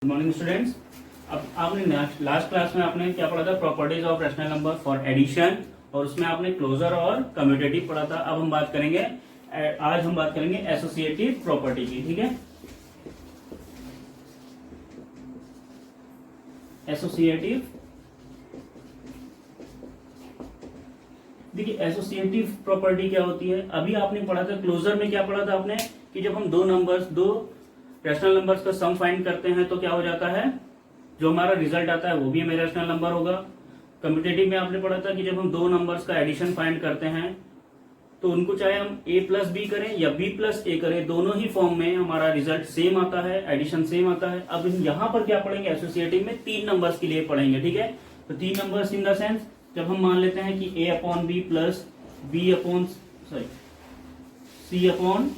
Good morning students. अब आपने last class में आपने क्या पढ़ा था? Properties of rational number for addition, और उसमें आपने क्लोजर और कम्यूटेटिव पढ़ा था। अब हम बात करेंगे, आज हम बात करेंगे एसोसिएटिव प्रॉपर्टी की। ठीक है, एसोसिएटिव। देखिए एसोसिएटिव प्रॉपर्टी क्या होती है? अभी आपने पढ़ा था क्लोजर में, क्या पढ़ा था आपने कि जब हम दो रैशनल नंबर्स का सम फाइंड करते हैं तो क्या हो जाता है, जो हमारा रिजल्ट आता है वो भी हमें रैशनल नंबर होगा। कम्यूटेटिव में आपने पढ़ा था कि जब हम दो नंबर्स का एडिशन फाइंड करते हैं तो उनको चाहे हम a प्लस बी करें या b प्लस ए करें, दोनों ही फॉर्म में हमारा रिजल्ट सेम आता है, एडिशन सेम आता है। अब यहाँ पर क्या पढ़ेंगे? एसोसिएटिव में तीन नंबर्स के लिए पढ़ेंगे। ठीक है, तो तीन नंबर्स इन द सेंस जब हम मान लेते हैं कि a upon B plus B upon C upon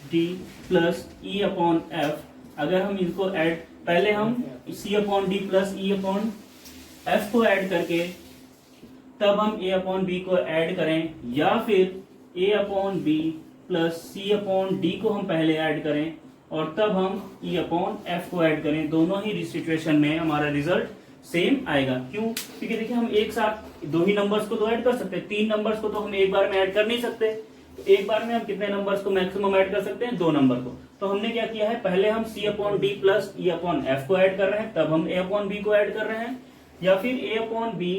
D plus E upon F, अगर हम इनको ऐड, पहले हम C upon D plus E upon F को ऐड करके तब हम ए अपॉन बी को ऐड करें, या फिर A upon B plus C upon D को हम पहले ऐड करें और तब हम ई अपॉन एफ को ऐड करें, दोनों ही सिचुएशन में हमारा रिजल्ट सेम आएगा। क्यों? क्योंकि देखिए हम एक साथ दो ही नंबर्स को तो ऐड कर सकते हैं, तीन नंबर्स को तो हम एक बार में ऐड कर नहीं सकते। एक बार में हम कितने नंबर्स को मैक्सिमम ऐड कर सकते हैं? दो नंबर को। तो हमने क्या किया है, पहले हम C upon D plus E upon F को ऐड कर रहे हैं, तब हम ए अपॉन बी को ऐड कर रहे हैं, या फिर A upon B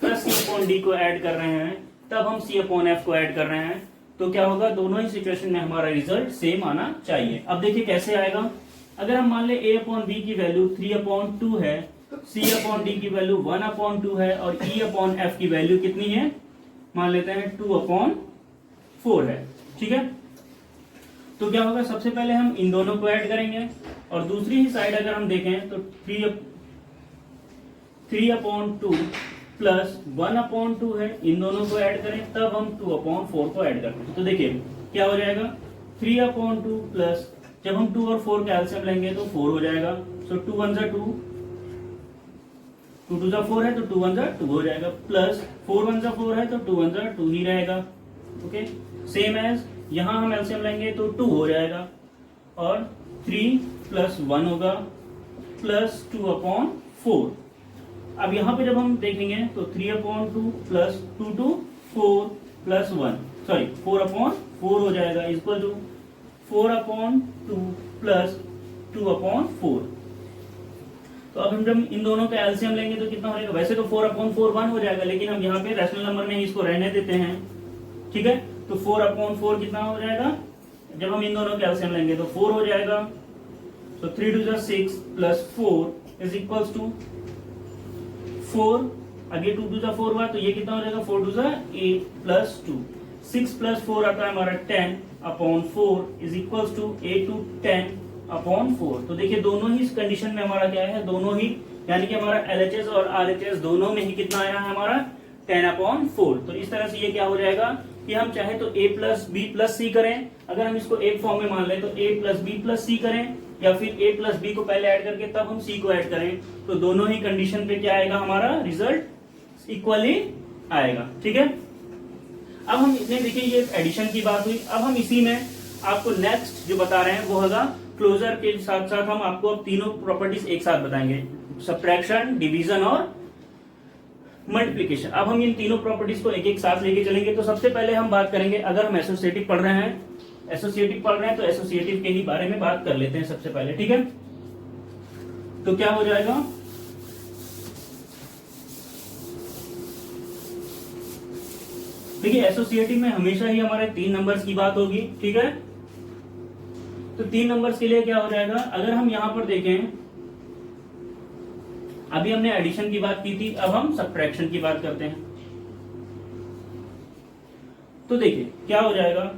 plus C upon D को ऐड कर रहे हैं, तब हम सी अपॉन एफ को ऐड कर रहे हैं। तो क्या होगा, दोनों ही सिचुएशन में हमारा रिजल्ट सेम आना चाहिए। अब देखिए कैसे आएगा। अगर हम मान ले ए अपॉन बी की वैल्यू 3/2 है, सी अपॉन डी की वैल्यू 1/2 है और ई अपॉन एफ की वैल्यू कितनी है, मान लेते हैं 2/4 है। ठीक है, तो क्या होगा, सबसे पहले हम इन दोनों को ऐड करेंगे और दूसरी ही साइड अगर हम देखें तो 3/2 प्लस 1/2 है, इन दोनों को ऐड करें तब हम 2/4 को ऐड करते हैं। तो देखिए क्या हो जाएगा, 3/2 प्लस, जब हम 2 और 4 का एलसीएम लेंगे तो 4 हो जाएगा। सो 2 1 2, 2 2 4 है तो 2 1 2 हो जाएगा, प्लस 4 1 4 है तो 2 1 2 ही रहेगा। ओके, सेम एज यहां हम एलसीएम लेंगे तो 2 हो जाएगा और 3 + 1 होगा प्लस 2/4। अब यहाँ पे जब हम देखेंगे तो 3/2 प्लस 2 2 4 प्लस 1, सॉरी 4/4 हो जाएगा, इक्वल टू 4/2 प्लस 2/4। तो अब हम जब इन दोनों का एलसीएम लेंगे तो कितना हो जाएगा, वैसे तो 4/4 1 हो जाएगा, लेकिन हम यहाँ पे रैशनल नंबर में ही इसको रहने देते हैं। ठीक है, तो 4/4 कितना हो जाएगा, जब हम इन दोनों का एलसीएम लेंगे तो 4 हो जाएगा। तो 3 2 6 प्लस 4 इज इक्वल्स टू 4, आगे 2 2 4 हुआ तो ये कितना हो जाएगा, 4 2 8 प्लस 2, 6 प्लस 4 आता है हमारा 10/4 इज इक्वल्स टू 8 to 10/4। तो देखिए दोनों ही इस कंडीशन में हमारा क्या है, दोनों ही, यानी कि हमारा LHS और RHS दोनों में ही कितना आया है हमारा 10/4। तो इस तरह से ये क्या हो जाएगा कि हम चाहे तो a प्लस बी प्लस सी करें, अगर हम इसको एक फॉर्म में मान लें तो a प्लस बी प्लस सी करें, या फिर a प्लस बी को पहले ऐड करके तब हम c को ऐड करें, तो दोनों ही कंडीशन पे क्या आएगा, हमारा रिजल्ट इक्वली आएगा। ठीक है, अब हम इसमें देखिए ये एडिशन की बात हुई। अब हम इसी में आपको नेक्स्ट जो बता रहे हैं वो होगा क्लोजर के साथ साथ हम आपको अब तीनों प्रॉपर्टीज एक साथ बताएंगे, सब्ट्रैक्शन, डिवीजन और मल्टीप्लिकेशन। अब हम इन तीनों प्रॉपर्टीज को एक एक साथ लेके चलेंगे। तो सबसे पहले हम बात करेंगे, अगर हम एसोसिएटिव पढ़ रहे हैं तो एसोसिएटिव के ही बारे में बात कर लेते हैं सबसे पहले। ठीक है, तो क्या हो जाएगा, देखिए एसोसिएटिव में हमेशा ही हमारे तीन नंबर्स की बात होगी। ठीक है, तो तीन नंबर्स के लिए क्या हो जाएगा, अगर हम यहां पर देखें, अभी हमने एडिशन की बात की थी, अब हम सब्ट्रैक्शन की बात करते हैं। तो देखिए क्या हो जाएगा,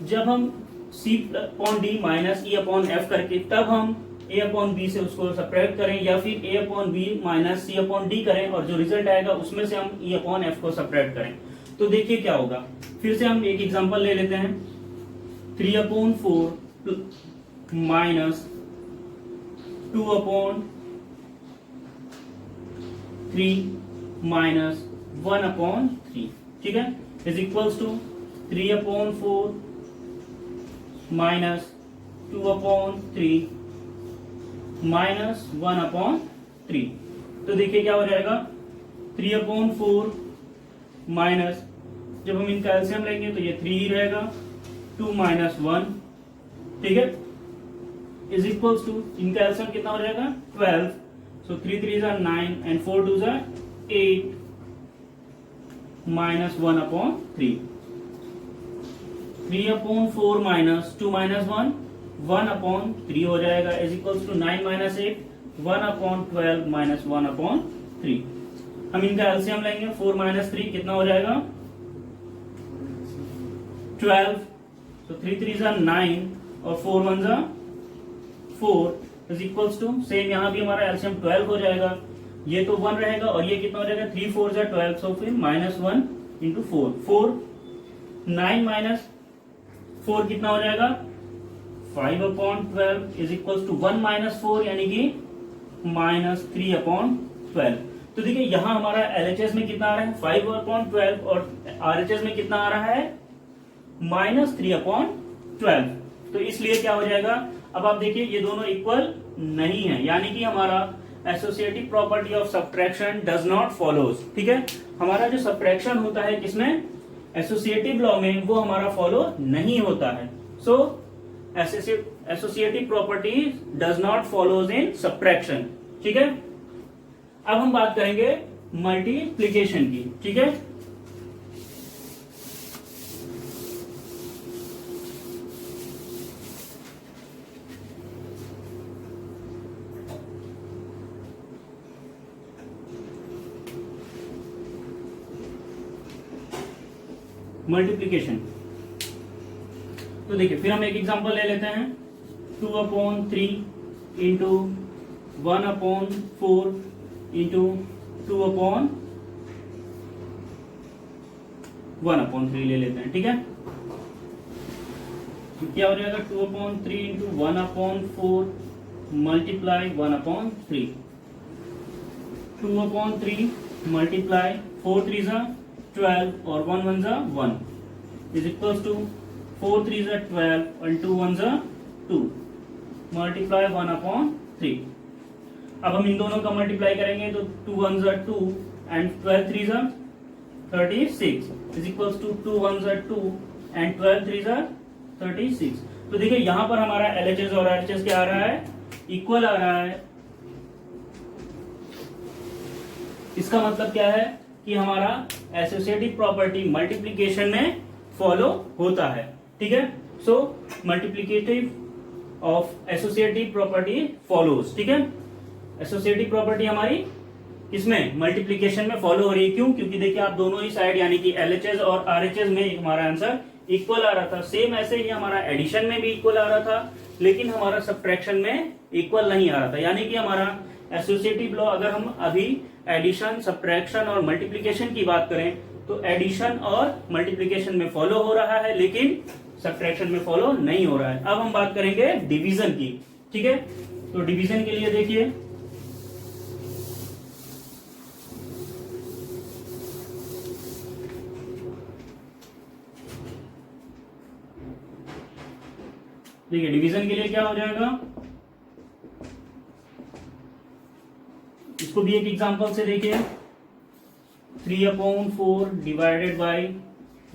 जब हम c अपॉन डी माइनस ई अपॉन एफ करके तब हम a अपॉन बी से उसको सब्ट्रैक्ट करें, या फिर a upon B minus C upon D करें और जो रिजल्ट आएगा उसमें से हम e अपॉन एफ को सब्ट्रैक्ट करें, तो देखिए क्या होगा। फिर से हम एक एग्जांपल ले लेते हैं, 3/4 माइनस 2/3 माइनस 1/3। ठीक है, is equals to 3/4 minus 2/3 minus 1/3। तो देखिए क्या हो जाएगा, 3/4 माइनस, जब हम इनका एलसीएम लेंगे तो ये 3 ही रहेगा, 2 माइनस 1, ठीक है, इज इक्वल्स टू, इनका एलसीएम कितना हो जाएगा 12, सो 3 3 जार 9 एंड 4 2 जार 8 माइनस 1/3। 3/4 माइनस 2 माइनस 1, 1/3 हो जाएगा, is equals to 9 minus 8, 1/12 minus 1/3। हम इनका एलसीएम लेंगे, 4 माइनस 3 कितना हो जाएगा 12, तो 3 3 जार 9 और 4 1 जार 4 इज इक्वल्स टू, सेम यहाँ भी हमारा एलसीएम 12 हो जाएगा, ये तो 1 रहेगा और ये कितना हो जाएगा 3 4 जार 12, सो फिर माइनस 1 इंटू 4, 9 माइनस 4 कितना हो जाएगा 5/12 इज इक्वल्स टू 1 माइनस 4 यानी कि माइनस 3/12। तो देखिए यहाँ हमारा एलएचएस में कितना आ रहा है 5/12 और आरएचएस में कितना आ रहा है माइनस 3/12। तो इसलिए क्या हो जाएगा, अब आप देखिए ये दोनों इक्वल नहीं है, यानी कि हमारा associative property of subtraction does not follows. ठीक है, हमारा जो सब्ट्रैक्शन होता है किसमें, एसोसिएटिव लॉ में, वो हमारा फॉलो नहीं होता है। So associative property does not follows in subtraction. ठीक है, अब हम बात करेंगे मल्टीप्लीकेशन की। ठीक है, मल्टीप्लीकेशन, तो देखिए फिर हम एक एग्जांपल ले लेते हैं, 2/3 इंटू 1/4 इंटू 2/1/3 ले लेते हैं। ठीक है, तो क्या हो जाएगा 2/3 इंटू 1/4 मल्टीप्लाई 1/3, 2/3 मल्टीप्लाई 4 3 ज़ा 12 और 1 1 ज़ा 1 इज इक्वल्स टू 4 3 ज़ा 12 और 2 1 ज़ा 2 मल्टीप्लाई 1/3। अब हम इन दोनों का मल्टीप्लाई करेंगे तो 2 1 ज़ा 2 एंड 12 3 ज़ा 36 इज इक्वल्स टू 2 1 ज़ा 2 एंड 12 3 ज़ा 36। तो देखिए यहां पर हमारा एलएचएस और आरएचएस क्या आ रहा है, इक्वल आ रहा है। इसका मतलब क्या है कि हमारा एसोसिएटिव प्रॉपर्टी मल्टीप्लिकेशन में फॉलो होता है। ठीक है, so multiplicative of associative property follows. ठीक है, एसोसिएटिव प्रॉपर्टी हमारी इसमें मल्टीप्लिकेशन में फॉलो हो रही है। क्यों, क्योंकि देखिए आप दोनों ही साइड यानी कि एलएचएस और आरएचएस में हमारा आंसर इक्वल आ रहा था। सेम ऐसे ही हमारा एडिशन में भी इक्वल आ रहा था, लेकिन हमारा सब्ट्रैक्शन में इक्वल नहीं आ रहा था। यानी कि हमारा एसोसिएटिव लॉ, अगर हम अभी एडिशन, सब्ट्रैक्शन और मल्टीप्लिकेशन की बात करें तो एडिशन और मल्टीप्लिकेशन में फॉलो हो रहा है, लेकिन सब्ट्रैक्शन में फॉलो नहीं हो रहा है। अब हम बात करेंगे डिवीजन की। ठीक है, तो डिवीजन के लिए देखिए, डिवीजन के लिए क्या हो जाएगा, इसको भी एक एग्जांपल से देखिए, 3/4 divided by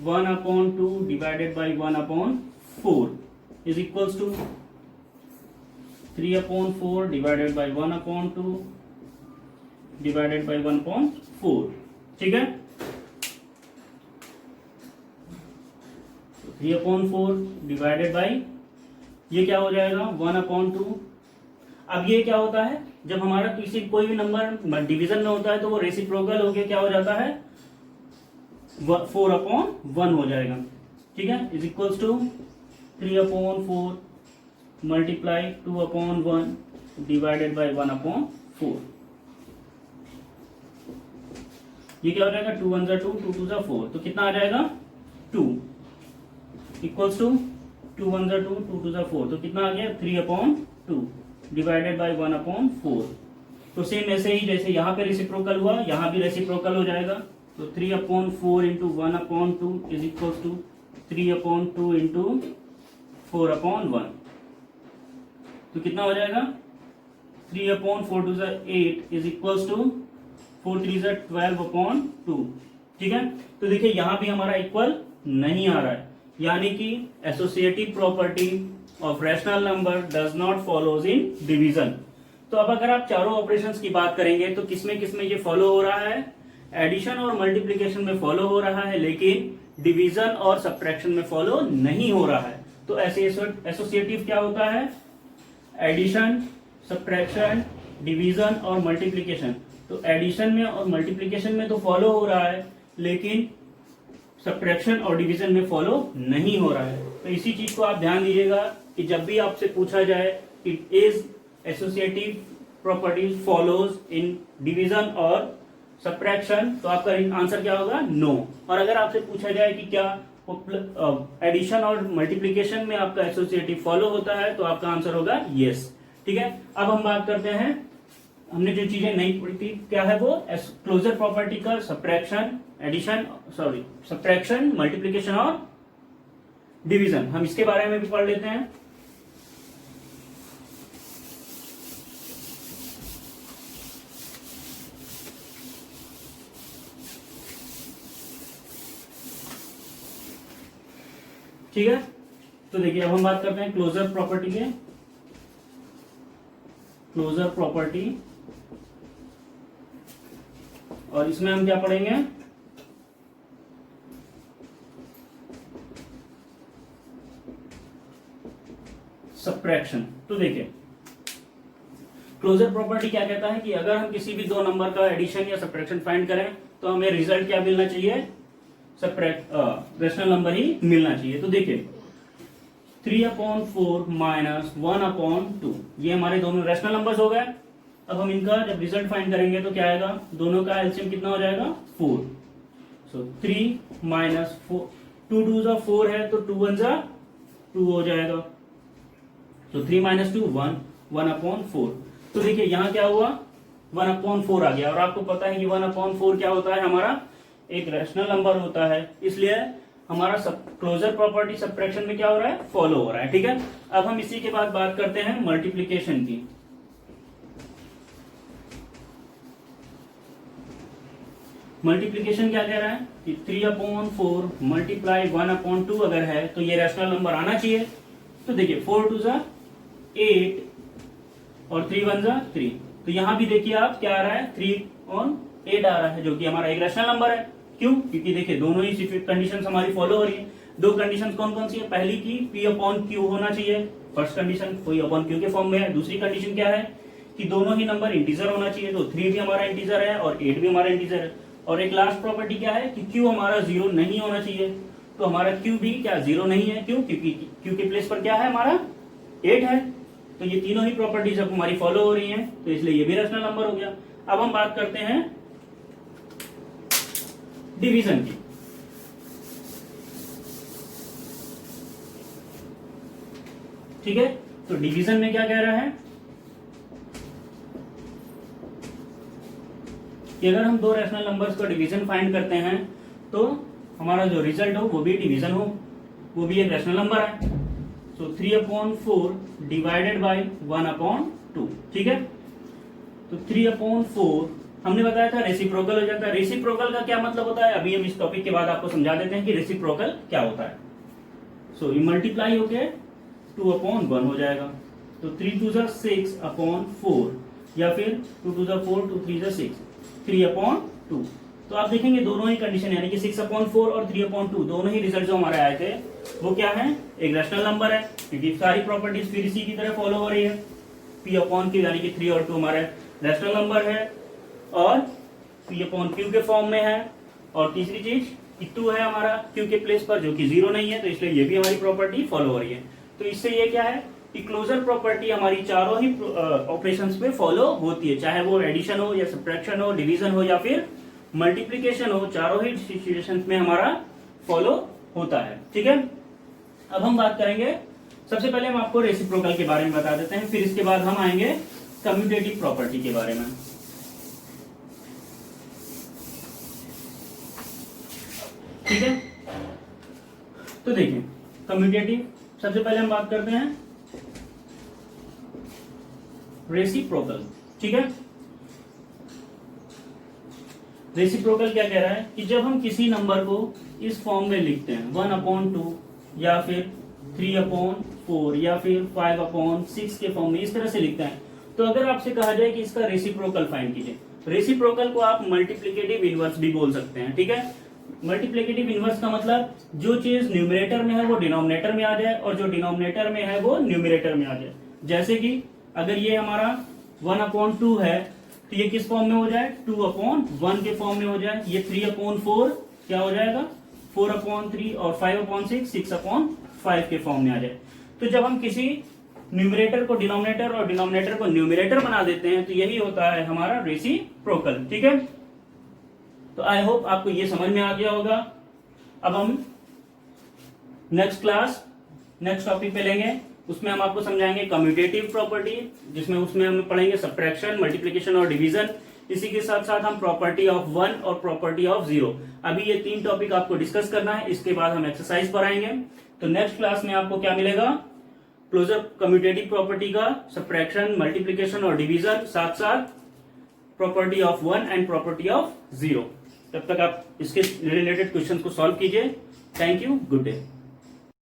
1/2 divided by 1/4 is equals to 3/4 divided by 1/2 divided by 1/4। ठीक है, 3/4 डिवाइडेड बाई, ये क्या हो जाएगा 1/2। अब ये क्या होता है, जब हमारा किसी कोई भी नंबर डिवीजन में होता है तो वो रेसिप्रोकल होके क्या हो जाता है 4/1 हो जाएगा। ठीक है, is equals to 3/4 multiply 2/1 divided by 1/4। ये क्या हो जाएगा 2 1 ज़ा 2 2 2 ज़ा 4, तो कितना आ जाएगा 2 इक्वल्स टू 2 1 ज़ा 2 2 2 ज़ा 4, तो कितना आ गया 3/2 डिवाइडेड बाई 1/4। तो सेम ऐसे ही जैसे यहाँ पे रेसिप्रोकल हुआ, यहाँ भी रेसिप्रोकल हो जाएगा। तो 3/4 into 1/2 is equal to 3/2 into 4/1। तो कितना हो जाएगा 3/4 इज इक्वल्स टू 4×3 = 12/2। ठीक है, तो देखिए यहां भी हमारा इक्वल नहीं आ रहा है, यानी कि associative property of rational number does not follows in division. तो अब अगर आप चारों ऑपरेशंस की बात करेंगे तो किसमें किसमें ये फॉलो हो रहा है? एडिशन और मल्टीप्लीकेशन में फॉलो हो रहा है, लेकिन डिवीजन और सब्ट्रैक्शन में फॉलो नहीं हो रहा है। तो एसोसिएटिव क्या होता है? एडिशन, सब्ट्रैक्शन, डिवीजन और मल्टीप्लीकेशन। तो एडिशन में और मल्टीप्लीकेशन में तो फॉलो हो रहा है, लेकिन सब्ट्रैक्शन और डिवीजन में फॉलो नहीं हो रहा है। तो इसी चीज को आप ध्यान दीजिएगा कि जब भी आपसे पूछा जाए it is associative properties follows in division और सब्ट्रैक्शन, तो आपका आंसर क्या होगा? नो। और अगर आपसे पूछा जाए कि क्या एडिशन और मल्टीप्लीकेशन में आपका एसोसिएटिव फॉलो होता है, तो आपका आंसर होगा यस। ठीक है, अब हम बात करते हैं, हमने जो चीजें नहीं पढ़ी थी क्या है वो? क्लोजर प्रॉपर्टी का सब्ट्रैक्शन, सब्ट्रैक्शन, मल्टीप्लीकेशन और डिवीजन, हम इसके बारे में भी पढ़ लेते हैं। ठीक है, तो देखिए अब हम बात करते हैं क्लोजर प्रॉपर्टी के। क्लोजर प्रॉपर्टी, और इसमें हम क्या पढ़ेंगे? सब्ट्रैक्शन। तो देखिए क्लोजर प्रॉपर्टी क्या कहता है कि अगर हम किसी भी दो नंबर का एडिशन या सब्ट्रैक्शन फाइंड करें तो हमें रिजल्ट क्या मिलना चाहिए? रैशनल नंबर ही मिलना चाहिए। तो देखिए 3/4 - 1/2 ये हमारे दोनों रैशनल नंबर्स हो गए। अब हम इनका जब रिजल्ट फाइंड करेंगे तो क्या आएगा? दोनों का एलसीएम कितना हो जाएगा? 4। सो 3 - 4, 2 2 जा 4 है तो 2 1 जा 2 हो जाएगा। तो 3 - 2 1, 1/4। तो देखिए यहां क्या हुआ? 1/4 आ गया। और आपको पता है कि 1/4 क्या होता है? हमारा एक रैशनल नंबर होता है, इसलिए हमारा क्लोजर प्रॉपर्टी सब्ट्रैक्शन में क्या हो रहा है? फॉलो हो रहा है। ठीक है, अब हम इसी के बाद बात करते हैं मल्टीप्लीकेशन की। मल्टीप्लीकेशन क्या कह रहा है कि 3/4 मल्टीप्लाई 1/2 अगर है तो ये रैशनल नंबर आना चाहिए। तो देखिए 4 2 जा 8 और 3 1 जा 3। तो यहां भी देखिए आप क्या आ रहा है? 3 और 8 आ रहा है, जो कि हमारा एक रैशनल नंबर है। क्यों? क्योंकि देखिए दोनों ही कंडीशंस हमारी फॉलो हो रही है। दो कंडीशंस कौन कौन सी है? पहली की P/Q होना चाहिए, फर्स्ट कंडीशन P/Q के फॉर्म में है। दूसरी कंडीशन क्या है कि दोनों ही नंबर इंटीजर होना चाहिए। तो 3 भी हमारा इंटीजर है और 8 भी हमारा इंटीजर है। और एक लास्ट प्रॉपर्टी क्या है कि Q हमारा 0 नहीं होना चाहिए। तो हमारा Q भी क्या 0 नहीं है? क्यों? क्योंकि Q के प्लेस पर क्या है? हमारा 8 है। तो ये तीनों ही प्रॉपर्टीज अब हमारी फॉलो हो रही हैं, तो इसलिए ये भी रैशनल नंबर हो गया। अब हम बात करते हैं डिवीजन की। ठीक है, तो डिवीजन में क्या कह रहा है कि अगर हम दो रैशनल नंबर्स का डिवीजन फाइंड करते हैं तो हमारा जो रिजल्ट हो वो भी डिवीजन हो, वो भी एक रैशनल नंबर है। सो 3/4 डिवाइडेड बाय 1/2। ठीक है, तो 3/4 हमने बताया था रेसिप्रोकल हो जाता है। रेसिप्रोकल का क्या मतलब होता है? अभी हम इस टॉपिक के बाद आपको समझा देते हैं कि रेसिप्रोकल क्या होता है। सो ये मल्टीप्लाई होके 2/1 हो जाएगा। तो 3 2 जा 6/4 या फिर 2 2 जा 4, 2 3 जा 6, 3/2। तो आप देखेंगे दोनों ही कंडीशन यानी कि 6/4 और 3/2 दोनों ही रिजल्ट जो हमारे आए थे वो क्या है? एक रैशनल नंबर है, क्योंकि सारी प्रॉपर्टीज फिर इसी की तरह फॉलो हो रही है। P/Q यानी कि 3 और 2 हमारे रैशनल नंबर है और P/Q के फॉर्म में है। और तीसरी चीज कि 2 है हमारा Q के प्लेस पर, जो कि 0 नहीं है, तो इसलिए ये भी हमारी प्रॉपर्टी फॉलो हो रही है। तो इससे ये क्या है कि क्लोजर प्रॉपर्टी हमारी चारों ही ऑपरेशंस पे फॉलो होती है, चाहे वो एडिशन हो या सब्ट्रैक्शन हो, डिवीजन हो या फिर मल्टीप्लीकेशन हो, चारों ही सिचुएशंस में हमारा फॉलो होता है। ठीक है, अब हम बात करेंगे, सबसे पहले हम आपको रेसिप्रोकल के बारे में बता देते हैं, फिर इसके बाद हम आएंगे कम्यूटेटिव प्रॉपर्टी के बारे में। ठीक है, तो देखिए कम्यूटेटिव, सबसे पहले हम बात करते हैं रेसिप्रोकल। ठीक है, रेसिप्रोकल क्या कह रहा है कि जब हम किसी नंबर को इस फॉर्म में लिखते हैं 1/2 या फिर 3/4 या फिर 5/6 के फॉर्म में इस तरह से लिखते हैं, तो अगर आपसे कहा जाए कि इसका रेसिप्रोकल फाइंड कीजिए, रेसिप्रोकल को आप मल्टीप्लिकेटिव इनवर्स भी बोल सकते हैं। ठीक है, मल्टीप्लिकेटिव इनवर्स का मतलब जो चीज न्यूमरेटर में है वो डिनोमिनेटर में आ जाए और जो डिनोमिनेटर में है वो न्यूमरेटर में आ जाए। जैसे कि अगर ये हमारा 1/2 है तो ये किस फॉर्म में हो जाए, 2/1 के फॉर्म में हो जाए। ये 3/4 क्या हो जाएगा, 4/3 और 5/6 6/5 के फॉर्म में आ जाए। तो जब हम किसी न्यूमरेटर को डिनोमिनेटर और डिनोमिनेटर को न्यूमरेटर बना देते हैं तो यही होता है हमारा रेसिप्रोकल। ठीक है, तो आई होप आपको ये समझ में आ गया होगा। अब हम नेक्स्ट क्लास नेक्स्ट टॉपिक पे लेंगे, उसमें हम आपको समझाएंगे कम्यूटेटिव प्रॉपर्टी, जिसमें उसमें हम पढ़ेंगे सब्ट्रैक्शन, मल्टीप्लिकेशन और डिवीजन। इसी के साथ साथ हम प्रॉपर्टी ऑफ 1 और प्रॉपर्टी ऑफ 0। अभी ये 3 टॉपिक आपको डिस्कस करना है, इसके बाद हम एक्सरसाइज पर आएंगे। तो नेक्स्ट क्लास में आपको क्या मिलेगा, क्लोजर कम्यूटेटिव प्रॉपर्टी का सब्ट्रैक्शन, मल्टीप्लिकेशन और डिवीजन, साथ साथ property of 1 and property of 0। तब तक आप इसके रिलेटेड क्वेश्चन को सॉल्व कीजिए। Thank you, good day.